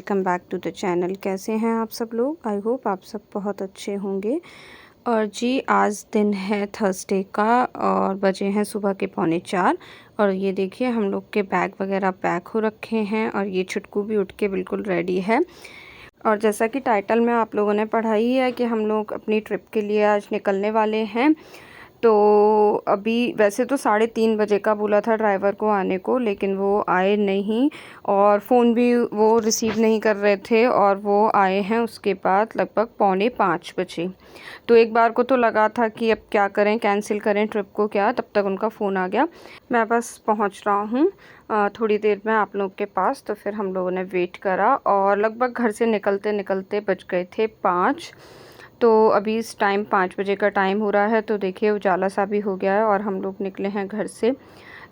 Welcome back to the channel. कैसे हैं आप सब लोग? आई होप आप सब बहुत अच्छे होंगे। और जी आज दिन है थर्सडे का और बजे हैं सुबह के 3:45 और ये देखिए हम लोग के बैग वगैरह पैक हो रखे हैं और ये छुटकू भी उठ के बिल्कुल रेडी है। और जैसा कि टाइटल में आप लोगों ने पढ़ा ही है कि हम लोग अपनी ट्रिप के लिए आज निकलने वाले हैं। तो अभी वैसे तो 3:30 बजे का बोला था ड्राइवर को आने को, लेकिन वो आए नहीं और फ़ोन भी वो रिसीव नहीं कर रहे थे और वो आए हैं उसके बाद लगभग 4:45 बजे। तो एक बार को तो लगा था कि अब क्या करें, कैंसिल करें ट्रिप को क्या, तब तक उनका फ़ोन आ गया। मैं बस पहुंच रहा हूं थोड़ी देर में आप लोग के पास। तो फिर हम लोगों ने वेट करा और लगभग घर से निकलते निकलते बज गए थे 5। तो अभी इस टाइम 5 बजे का टाइम हो रहा है। तो देखिए उजाला सा भी हो गया है और हम लोग निकले हैं घर से।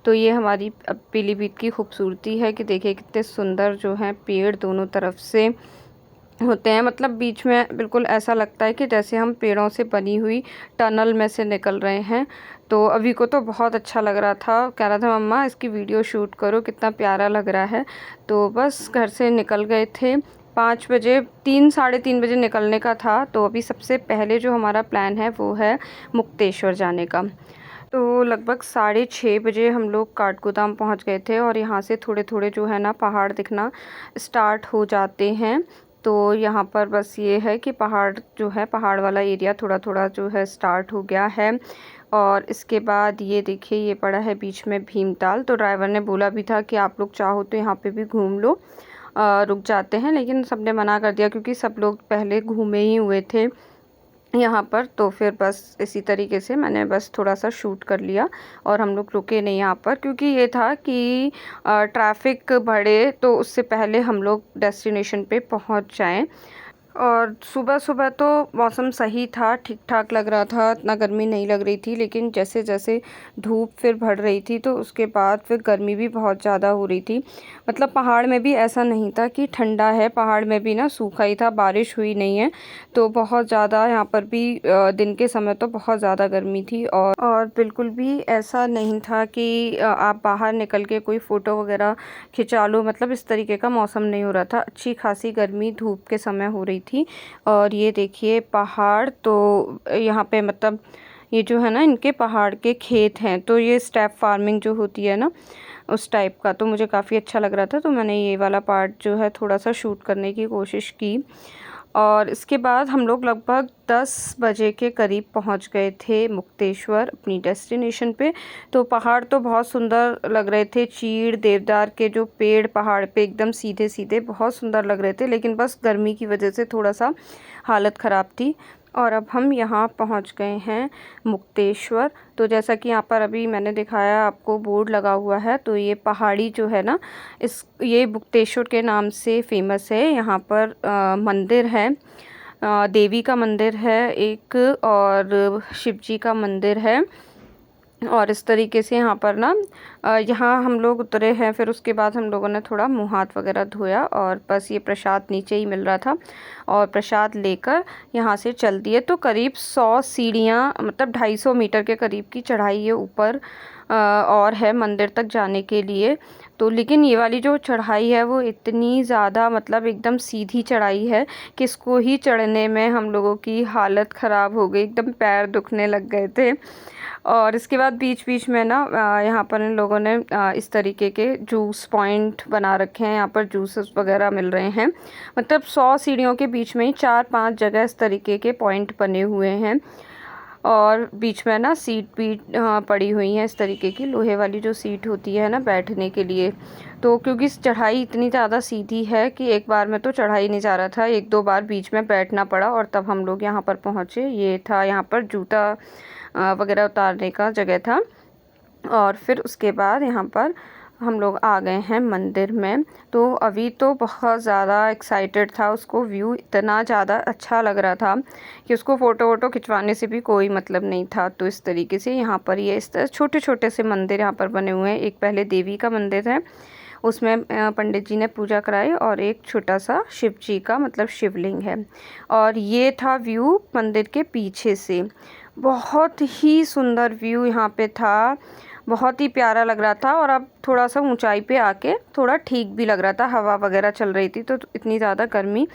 तो ये हमारी पीलीभीत की खूबसूरती है कि देखिए कितने सुंदर जो हैं पेड़ दोनों तरफ से होते हैं। मतलब बीच में बिल्कुल ऐसा लगता है कि जैसे हम पेड़ों से बनी हुई टनल में से निकल रहे हैं। तो अभी को तो बहुत अच्छा लग रहा था, कह रहा था मम्मा इसकी वीडियो शूट करो, कितना प्यारा लग रहा है। तो बस घर से निकल गए थे 5 बजे, 3 साढ़े 3 बजे निकलने का था। तो अभी सबसे पहले जो हमारा प्लान है वो है मुक्तेश्वर जाने का। तो लगभग 6:30 बजे हम लोग काठगोदाम पहुंच गए थे और यहाँ से थोड़े थोड़े जो है ना पहाड़ दिखना स्टार्ट हो जाते हैं। तो यहाँ पर बस ये है कि पहाड़ जो है, पहाड़ वाला एरिया थोड़ा थोड़ा जो है स्टार्ट हो गया है। और इसके बाद ये देखिए ये पड़ा है बीच में भीमताल। तो ड्राइवर ने बोला भी था कि आप लोग चाहो तो यहाँ पे भी घूम लो, रुक जाते हैं, लेकिन सबने मना कर दिया क्योंकि सब लोग पहले घूमे ही हुए थे यहाँ पर। तो फिर बस इसी तरीके से मैंने बस थोड़ा सा शूट कर लिया और हम लोग रुके नहीं यहाँ पर, क्योंकि ये था कि ट्रैफिक बढ़े तो उससे पहले हम लोग डेस्टिनेशन पे पहुँच जाएं। और सुबह सुबह तो मौसम सही था, ठीक ठाक लग रहा था, इतना गर्मी नहीं लग रही थी। लेकिन जैसे जैसे धूप फिर बढ़ रही थी तो उसके बाद फिर गर्मी भी बहुत ज़्यादा हो रही थी। मतलब पहाड़ में भी ऐसा नहीं था कि ठंडा है, पहाड़ में भी ना सूखा ही था, बारिश हुई नहीं है। तो बहुत ज़्यादा यहाँ पर भी दिन के समय तो बहुत ज़्यादा गर्मी थी। और बिल्कुल भी ऐसा नहीं था कि आप बाहर निकल के कोई फ़ोटो वगैरह खिंचा लो, मतलब इस तरीके का मौसम नहीं हो रहा था। अच्छी खासी गर्मी धूप के समय हो रही थी। और ये देखिए पहाड़, तो यहाँ पे मतलब ये जो है ना इनके पहाड़ के खेत हैं। तो ये स्टेप फार्मिंग जो होती है ना उस टाइप का, तो मुझे काफ़ी अच्छा लग रहा था। तो मैंने ये वाला पार्ट जो है थोड़ा सा शूट करने की कोशिश की। और इसके बाद हम लोग लगभग 10 बजे के करीब पहुंच गए थे मुक्तेश्वर अपनी डेस्टिनेशन पे। तो पहाड़ तो बहुत सुंदर लग रहे थे, चीड़ देवदार के जो पेड़ पहाड़ पे एकदम सीधे सीधे बहुत सुंदर लग रहे थे। लेकिन बस गर्मी की वजह से थोड़ा सा हालत ख़राब थी। और अब हम यहाँ पहुँच गए हैं मुक्तेश्वर। तो जैसा कि यहाँ पर अभी मैंने दिखाया आपको बोर्ड लगा हुआ है, तो ये पहाड़ी जो है ना ये मुक्तेश्वर के नाम से फेमस है। यहाँ पर मंदिर है, देवी का मंदिर है एक और शिव जी का मंदिर है। और इस तरीके से यहाँ पर ना यहाँ हम लोग उतरे हैं। फिर उसके बाद हम लोगों ने थोड़ा मुँह हाथ वगैरह धोया और बस ये प्रसाद नीचे ही मिल रहा था और प्रसाद लेकर यहाँ से चल दिए। तो करीब 100 सीढ़ियाँ, मतलब 250 मीटर के करीब की चढ़ाई है ऊपर और है मंदिर तक जाने के लिए। तो लेकिन ये वाली जो चढ़ाई है वो इतनी ज़्यादा, मतलब एकदम सीधी चढ़ाई है कि इसको ही चढ़ने में हम लोगों की हालत ख़राब हो गई, एकदम पैर दुखने लग गए थे। और इसके बाद बीच बीच में ना यहाँ पर इन लोगों ने इस तरीके के जूस पॉइंट बना रखे हैं। यहाँ पर जूसेस वगैरह मिल रहे हैं। मतलब 100 सीढ़ियों के बीच में ही 4-5 जगह इस तरीके के पॉइंट बने हुए हैं। और बीच में ना सीट भी पड़ी हुई हैं, इस तरीके की लोहे वाली जो सीट होती है ना बैठने के लिए। तो क्योंकि चढ़ाई इतनी ज़्यादा सीधी है कि एक बार में तो चढ़ा ही नहीं जा रहा था, 1-2 बार बीच में बैठना पड़ा और तब हम लोग यहाँ पर पहुँचे। ये था यहाँ पर जूता वगैरह उतारने का जगह था। और फिर उसके बाद यहाँ पर हम लोग आ गए हैं मंदिर में। तो अभी तो बहुत ज़्यादा एक्साइटेड था, उसको व्यू इतना ज़्यादा अच्छा लग रहा था कि उसको फ़ोटो वोटो खिंचवाने से भी कोई मतलब नहीं था। तो इस तरीके से यहाँ पर ये इस तरह छोटे छोटे से मंदिर यहाँ पर बने हुए हैं। एक पहले देवी का मंदिर है, उसमें पंडित जी ने पूजा कराई, और एक छोटा सा शिव जी का मतलब शिवलिंग है। और ये था व्यू मंदिर के पीछे से, बहुत ही सुंदर व्यू यहाँ पे था। बहुत ही प्यारा लग रहा था। और अब थोड़ा सा ऊंचाई पे आके थोड़ा ठीक भी लग रहा था, हवा वगैरह चल रही थी तो इतनी ज़्यादा गर्मी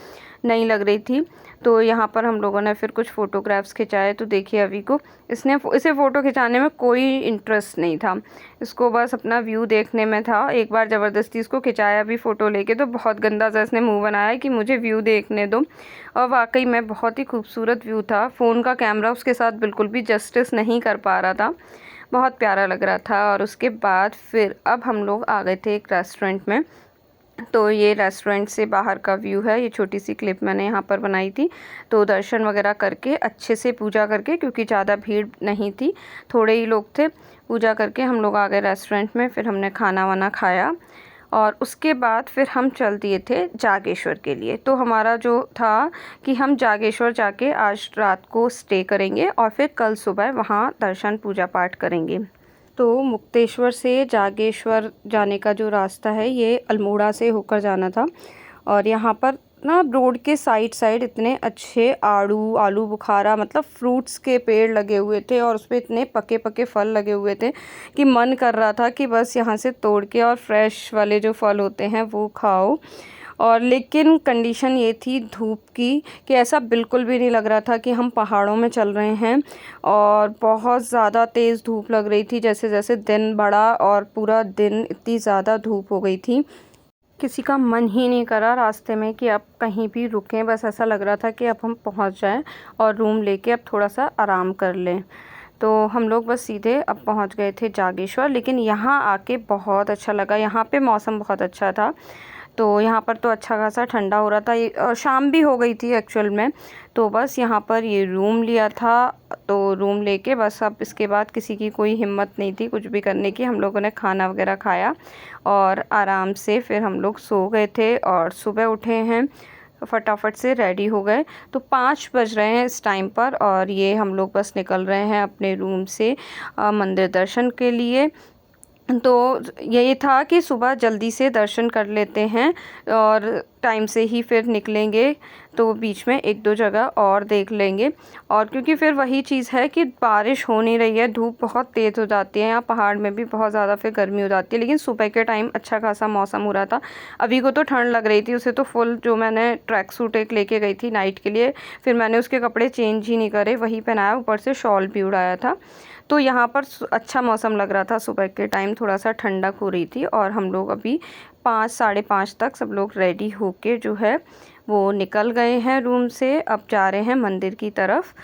नहीं लग रही थी। तो यहाँ पर हम लोगों ने फिर कुछ फ़ोटोग्राफ्स खिंचाए। तो देखिए अभी को इसे फ़ोटो खिंचाने में कोई इंटरेस्ट नहीं था, इसको बस अपना व्यू देखने में था। एक बार ज़बरदस्ती इसको खिंचाया भी फ़ोटो लेके, तो बहुत गंदा सा इसने मुंह बनाया कि मुझे व्यू देखने दो। और वाकई में बहुत ही खूबसूरत व्यू था, फ़ोन का कैमरा उसके साथ बिल्कुल भी जस्टिस नहीं कर पा रहा था, बहुत प्यारा लग रहा था। और उसके बाद फिर अब हम लोग आ गए थे एक रेस्टोरेंट में। तो ये रेस्टोरेंट से बाहर का व्यू है, ये छोटी सी क्लिप मैंने यहाँ पर बनाई थी। तो दर्शन वगैरह करके अच्छे से पूजा करके, क्योंकि ज़्यादा भीड़ नहीं थी, थोड़े ही लोग थे, पूजा करके हम लोग आ गए रेस्टोरेंट में। फिर हमने खाना वाना खाया और उसके बाद फिर हम चल दिए थे जागेश्वर के लिए। तो हमारा जो था कि हम जागेश्वर जाके आज रात को स्टे करेंगे और फिर कल सुबह वहाँ दर्शन पूजा पाठ करेंगे। तो मुक्तेश्वर से जागेश्वर जाने का जो रास्ता है ये अल्मोड़ा से होकर जाना था। और यहाँ पर ना रोड के साइड साइड इतने अच्छे आलू बुखारा मतलब फ्रूट्स के पेड़ लगे हुए थे और उस पर इतने पके पके फल लगे हुए थे कि मन कर रहा था कि बस यहाँ से तोड़ के और फ्रेश वाले जो फल होते हैं वो खाओ। और लेकिन कंडीशन ये थी धूप की कि ऐसा बिल्कुल भी नहीं लग रहा था कि हम पहाड़ों में चल रहे हैं। और बहुत ज़्यादा तेज़ धूप लग रही थी, जैसे जैसे दिन बढ़ा और पूरा दिन इतनी ज़्यादा धूप हो गई थी, किसी का मन ही नहीं करा रास्ते में कि अब कहीं भी रुकें। बस ऐसा लग रहा था कि अब हम पहुंच जाएं और रूम लेके अब थोड़ा सा आराम कर लें। तो हम लोग बस सीधे अब पहुंच गए थे जागेश्वर। लेकिन यहाँ आके बहुत अच्छा लगा, यहाँ पे मौसम बहुत अच्छा था। तो यहाँ पर तो अच्छा खासा ठंडा हो रहा था, ये शाम भी हो गई थी एक्चुअल में। तो बस यहाँ पर ये रूम लिया था, तो रूम लेके बस अब इसके बाद किसी की कोई हिम्मत नहीं थी कुछ भी करने की। हम लोगों ने खाना वगैरह खाया और आराम से फिर हम लोग सो गए थे और सुबह उठे हैं, फटाफट से रेडी हो गए। तो 5 बज रहे हैं इस टाइम पर और ये हम लोग बस निकल रहे हैं अपने रूम से मंदिर दर्शन के लिए। तो यही था कि सुबह जल्दी से दर्शन कर लेते हैं और टाइम से ही फिर निकलेंगे, तो बीच में 1-2 जगह और देख लेंगे। और क्योंकि फिर वही चीज़ है कि बारिश हो नहीं रही है, धूप बहुत तेज़ हो जाती है, यहाँ पहाड़ में भी बहुत ज़्यादा फिर गर्मी हो जाती है। लेकिन सुबह के टाइम अच्छा खासा मौसम हो रहा था। अभी को तो ठंड लग रही थी, उसे तो फुल जो मैंने ट्रैक सूट एक लेके गई थी नाइट के लिए, फिर मैंने उसके कपड़े चेंज ही नहीं करे, वही पहनाया, ऊपर से शॉल भी उड़ाया था। तो यहाँ पर अच्छा मौसम लग रहा था, सुबह के टाइम थोड़ा सा ठंडक हो रही थी। और हम लोग अभी 5 साढ़े 5 तक सब लोग रेडी होके जो है वो निकल गए हैं रूम से, अब जा रहे हैं मंदिर की तरफ।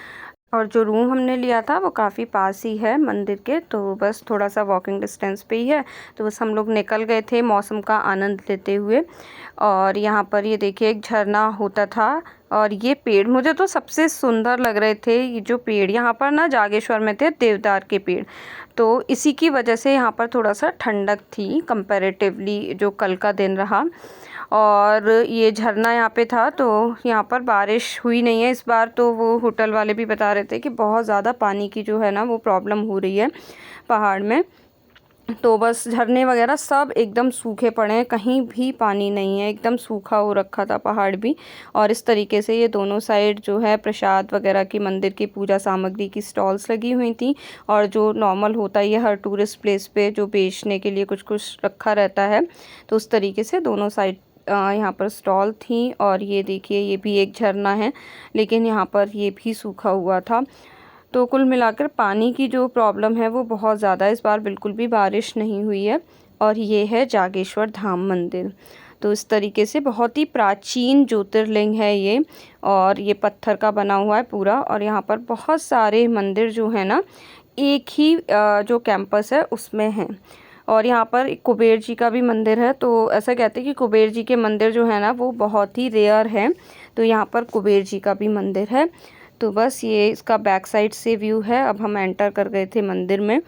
और जो रूम हमने लिया था वो काफ़ी पास ही है मंदिर के, तो बस थोड़ा सा वॉकिंग डिस्टेंस पे ही है। तो बस हम लोग निकल गए थे मौसम का आनंद लेते हुए। और यहाँ पर ये देखिए एक झरना होता था और ये पेड़ मुझे तो सबसे सुंदर लग रहे थे। ये जो पेड़ यहाँ पर ना जागेश्वर में थे देवदार के पेड़, तो इसी की वजह से यहाँ पर थोड़ा सा ठंडक थी कंपैरेटिवली जो कल का दिन रहा। और ये झरना यहाँ पे था, तो यहाँ पर बारिश हुई नहीं है इस बार। तो वो होटल वाले भी बता रहे थे कि बहुत ज़्यादा पानी की जो है ना वो प्रॉब्लम हो रही है पहाड़ में। तो बस झरने वगैरह सब एकदम सूखे पड़े हैं, कहीं भी पानी नहीं है, एकदम सूखा हो रखा था पहाड़ भी। और इस तरीके से ये दोनों साइड जो है प्रसाद वगैरह की, मंदिर की पूजा सामग्री की स्टॉल्स लगी हुई थी। और जो नॉर्मल होता है ये हर टूरिस्ट प्लेस पे जो बेचने के लिए कुछ कुछ रखा रहता है, तो उस तरीके से दोनों साइड यहाँ पर स्टॉल थी। और ये देखिए ये भी एक झरना है, लेकिन यहाँ पर ये भी सूखा हुआ था। तो कुल मिलाकर पानी की जो प्रॉब्लम है वो बहुत ज़्यादा है, इस बार बिल्कुल भी बारिश नहीं हुई है। और ये है जागेश्वर धाम मंदिर। तो इस तरीके से बहुत ही प्राचीन ज्योतिर्लिंग है ये, और ये पत्थर का बना हुआ है पूरा। और यहाँ पर बहुत सारे मंदिर जो है ना एक ही जो कैंपस है उसमें हैं। और यहाँ पर एक कुबेर जी का भी मंदिर है, तो ऐसा कहते हैं कि कुबेर जी के मंदिर जो है ना वो बहुत ही रेयर है। तो यहाँ पर कुबेर जी का भी मंदिर है। तो बस ये इसका बैक साइड से व्यू है। अब हम एंटर कर गए थे मंदिर में,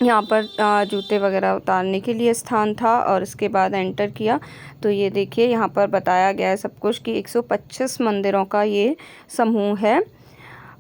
यहाँ पर जूते वगैरह उतारने के लिए स्थान था और इसके बाद एंटर किया। तो ये देखिए यहाँ पर बताया गया है सब कुछ कि 125 मंदिरों का ये समूह है।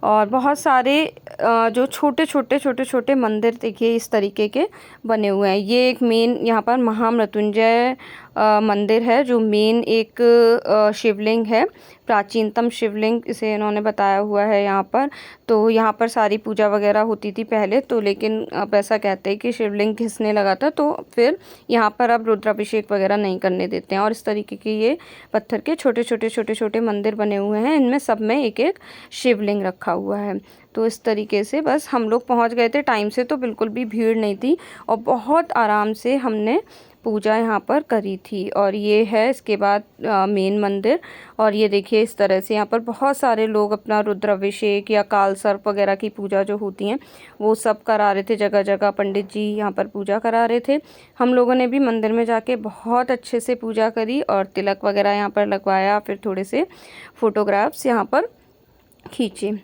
और बहुत सारे जो छोटे छोटे मंदिर देखिए इस तरीके के बने हुए हैं। ये एक मेन यहाँ पर महामृत्युंजय मंदिर है, जो मेन एक शिवलिंग है, प्राचीनतम शिवलिंग इसे इन्होंने बताया हुआ है यहाँ पर। तो यहाँ पर सारी पूजा वगैरह होती थी पहले तो, लेकिन अब ऐसा कहते हैं कि शिवलिंग घिसने लगा था, तो फिर यहाँ पर अब रुद्राभिषेक वगैरह नहीं करने देते हैं। और इस तरीके के ये पत्थर के छोटे छोटे मंदिर बने हुए हैं, इनमें सब में एक एक शिवलिंग रखा हुआ है। तो इस तरीके से बस हम लोग पहुँच गए थे टाइम से, तो बिल्कुल भी भीड़ नहीं थी और बहुत आराम से हमने पूजा यहाँ पर करी थी। और ये है इसके बाद मेन मंदिर। और ये देखिए इस तरह से यहाँ पर बहुत सारे लोग अपना रुद्राभिषेक या काल सर्प वगैरह की पूजा जो होती हैं वो सब करा रहे थे, जगह जगह पंडित जी यहाँ पर पूजा करा रहे थे। हम लोगों ने भी मंदिर में जाके बहुत अच्छे से पूजा करी और तिलक वगैरह यहाँ पर लगवाया, फिर थोड़े से फ़ोटोग्राफ्स यहाँ पर खींचे।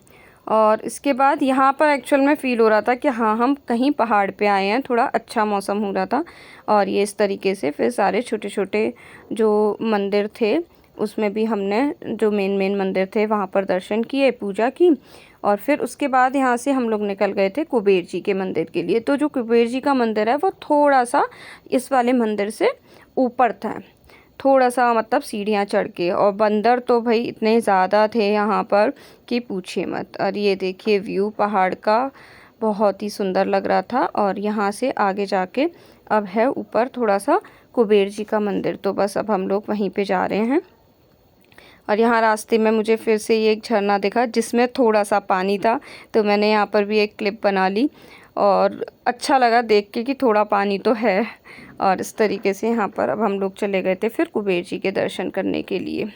और इसके बाद यहाँ पर एक्चुअल में फ़ील हो रहा था कि हाँ हम कहीं पहाड़ पे आए हैं, थोड़ा अच्छा मौसम हो रहा था। और ये इस तरीके से फिर सारे छोटे छोटे जो मंदिर थे उसमें भी हमने जो मेन मंदिर थे वहाँ पर दर्शन किए, पूजा की। और फिर उसके बाद यहाँ से हम लोग निकल गए थे कुबेर जी के मंदिर के लिए। तो जो कुबेर जी का मंदिर है वो थोड़ा सा इस वाले मंदिर से ऊपर था, थोड़ा सा मतलब सीढ़ियाँ चढ़ के। और बंदर तो भाई इतने ज़्यादा थे यहाँ पर कि पूछिए मत। और ये देखिए व्यू पहाड़ का बहुत ही सुंदर लग रहा था। और यहाँ से आगे जाके अब है ऊपर थोड़ा सा कुबेर जी का मंदिर, तो बस अब हम लोग वहीं पे जा रहे हैं। और यहाँ रास्ते में मुझे फिर से ये एक झरना दिखा जिसमें थोड़ा सा पानी था, तो मैंने यहाँ पर भी एक क्लिप बना ली और अच्छा लगा देख के कि थोड़ा पानी तो है। और इस तरीके से यहाँ पर अब हम लोग चले गए थे फिर कुबेर जी के दर्शन करने के लिए।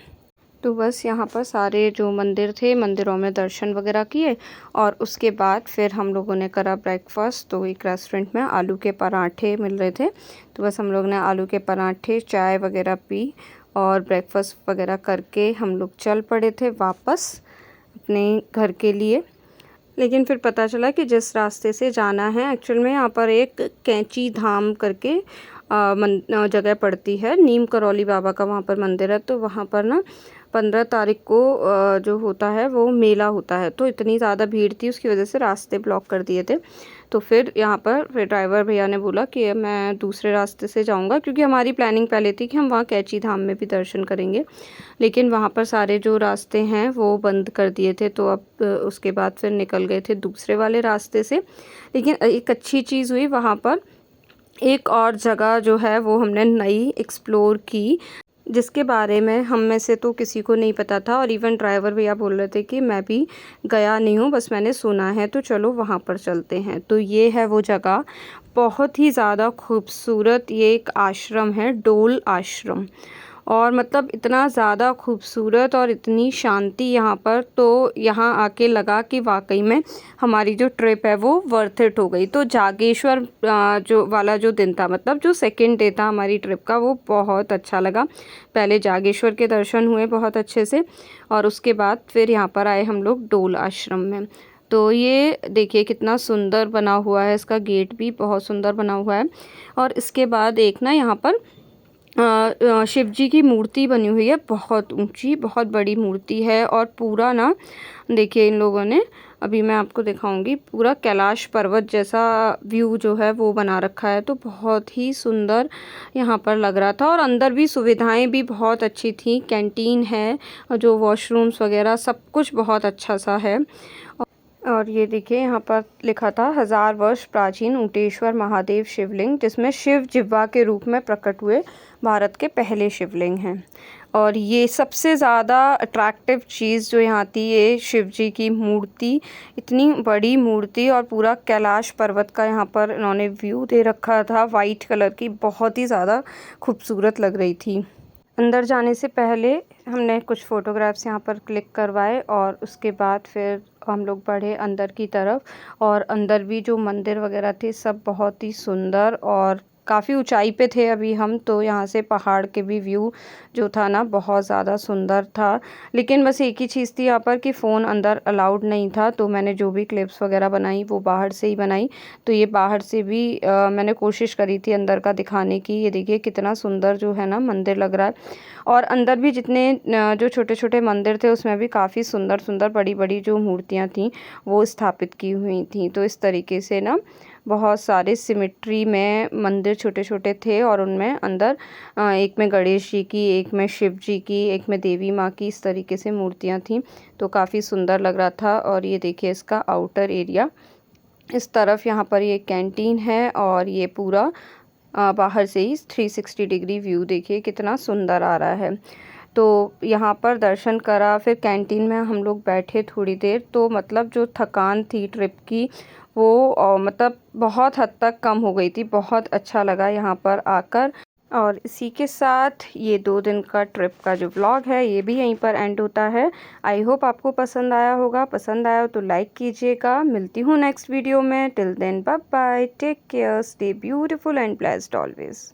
तो बस यहाँ पर सारे जो मंदिर थे मंदिरों में दर्शन वगैरह किए और उसके बाद फिर हम लोगों ने करा ब्रेकफास्ट। तो एक रेस्टोरेंट में आलू के पराठे मिल रहे थे, तो बस हम लोग ने आलू के पराठे चाय वगैरह पी और ब्रेकफास्ट वगैरह करके हम लोग चल पड़े थे वापस अपने घर के लिए। लेकिन फिर पता चला कि जिस रास्ते से जाना है एक्चुअल में यहाँ पर एक कैंची धाम करके जगह पड़ती है, नीम करौली बाबा का वहाँ पर मंदिर है। तो वहाँ पर ना 15 तारीख को जो होता है वो मेला होता है, तो इतनी ज़्यादा भीड़ थी उसकी वजह से रास्ते ब्लॉक कर दिए थे। तो फिर यहाँ पर फिर ड्राइवर भैया ने बोला कि मैं दूसरे रास्ते से जाऊँगा, क्योंकि हमारी प्लानिंग पहले थी कि हम वहाँ कैंची धाम में भी दर्शन करेंगे, लेकिन वहाँ पर सारे जो रास्ते हैं वो बंद कर दिए थे। तो अब उसके बाद फिर निकल गए थे दूसरे वाले रास्ते से। लेकिन एक अच्छी चीज़ हुई, वहाँ पर एक और जगह जो है वो हमने नई एक्सप्लोर की, जिसके बारे में हम में से तो किसी को नहीं पता था। और इवन ड्राइवर भैया बोल रहे थे कि मैं भी गया नहीं हूँ, बस मैंने सुना है, तो चलो वहाँ पर चलते हैं। तो ये है वो जगह, बहुत ही ज़्यादा खूबसूरत। ये एक आश्रम है, डोल आश्रम, और मतलब इतना ज़्यादा खूबसूरत और इतनी शांति यहाँ पर। तो यहाँ आके लगा कि वाकई में हमारी जो ट्रिप है वो वर्थ इट हो गई। तो जागेश्वर जो वाला जो दिन था, मतलब जो सेकंड डे था हमारी ट्रिप का, वो बहुत अच्छा लगा। पहले जागेश्वर के दर्शन हुए बहुत अच्छे से और उसके बाद फिर यहाँ पर आए हम लोग डोल आश्रम में। तो ये देखिए कितना सुंदर बना हुआ है, इसका गेट भी बहुत सुंदर बना हुआ है। और इसके बाद एक ना यहाँ पर शिव जी की मूर्ति बनी हुई है, बहुत ऊंची बहुत बड़ी मूर्ति है। और पूरा ना देखिए इन लोगों ने, अभी मैं आपको दिखाऊंगी, पूरा कैलाश पर्वत जैसा व्यू जो है वो बना रखा है। तो बहुत ही सुंदर यहाँ पर लग रहा था। और अंदर भी सुविधाएं भी बहुत अच्छी थी, कैंटीन है, जो वॉशरूम्स वगैरह सब कुछ बहुत अच्छा सा है। और ये देखिए यहाँ पर लिखा था 1000 वर्ष प्राचीन ऊंटेश्वर महादेव शिवलिंग, जिसमें शिव जिह्वा के रूप में प्रकट हुए भारत के पहले शिवलिंग हैं। और ये सबसे ज़्यादा अट्रैक्टिव चीज़ जो यहाँ थी, ये शिव जी की मूर्ति, इतनी बड़ी मूर्ति और पूरा कैलाश पर्वत का यहाँ पर इन्होंने व्यू दे रखा था वाइट कलर की, बहुत ही ज़्यादा खूबसूरत लग रही थी। अंदर जाने से पहले हमने कुछ फ़ोटोग्राफ्स यहाँ पर क्लिक करवाए और उसके बाद फिर हम लोग बढ़े अंदर की तरफ। और अंदर भी जो मंदिर वगैरह थे सब बहुत ही सुंदर, और काफ़ी ऊंचाई पे थे अभी हम, तो यहाँ से पहाड़ के भी व्यू जो था ना बहुत ज़्यादा सुंदर था। लेकिन बस एक ही चीज़ थी यहाँ पर कि फ़ोन अंदर अलाउड नहीं था, तो मैंने जो भी क्लिप्स वगैरह बनाई वो बाहर से ही बनाई। तो ये बाहर से भी मैंने कोशिश करी थी अंदर का दिखाने की। ये देखिए कितना सुंदर जो है ना मंदिर लग रहा है। और अंदर भी जितने जो छोटे छोटे मंदिर थे उसमें भी काफ़ी सुंदर सुंदर बड़ी बड़ी जो मूर्तियाँ थीं वो स्थापित की हुई थी। तो इस तरीके से ना बहुत सारे सिमिट्री में मंदिर छोटे छोटे थे और उनमें अंदर एक में गणेश जी की, एक में शिव जी की, एक में देवी माँ की, इस तरीके से मूर्तियाँ थीं। तो काफ़ी सुंदर लग रहा था। और ये देखिए इसका आउटर एरिया, इस तरफ यहाँ पर ये कैंटीन है और ये पूरा बाहर से ही 360 डिग्री व्यू देखिए कितना सुंदर आ रहा है। तो यहाँ पर दर्शन करा, फिर कैंटीन में हम लोग बैठे थोड़ी देर, तो मतलब जो थकान थी ट्रिप की वो मतलब बहुत हद तक कम हो गई थी। बहुत अच्छा लगा यहाँ पर आकर। और इसी के साथ ये 2 दिन का ट्रिप का जो व्लॉग है ये भी यहीं पर एंड होता है। आई होप आपको पसंद आया होगा। पसंद आया हो तो लाइक कीजिएगा। मिलती हूँ नेक्स्ट वीडियो में। Till then bye bye, take care, stay beautiful and blessed always.